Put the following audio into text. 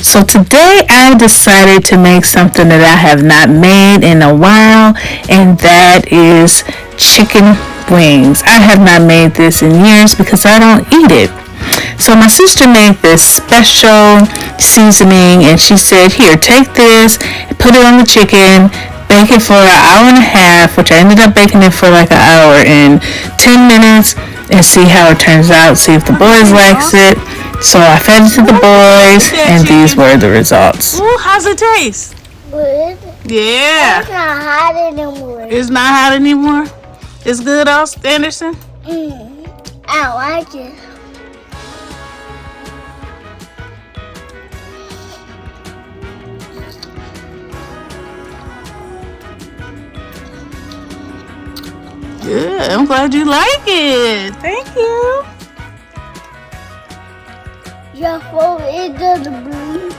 So today I decided to make something that I have not made in a while, and that is chicken wings. I have not made this in years because I don't eat it. So my sister made this special seasoning, and she said, here, take this, put it on the chicken, bake it for an hour and a half, which I ended up baking it for like an hour and 10 minutes, and see how it turns out, see if the boys likes it. So I fed it to the boys, and these were the results. Ooh, how's it taste? Good. Yeah. It's not hot anymore. It's not hot anymore? It's good, Anderson? I like it. Good. I'm glad you like it. Thank you. Your phone is gonna breathe.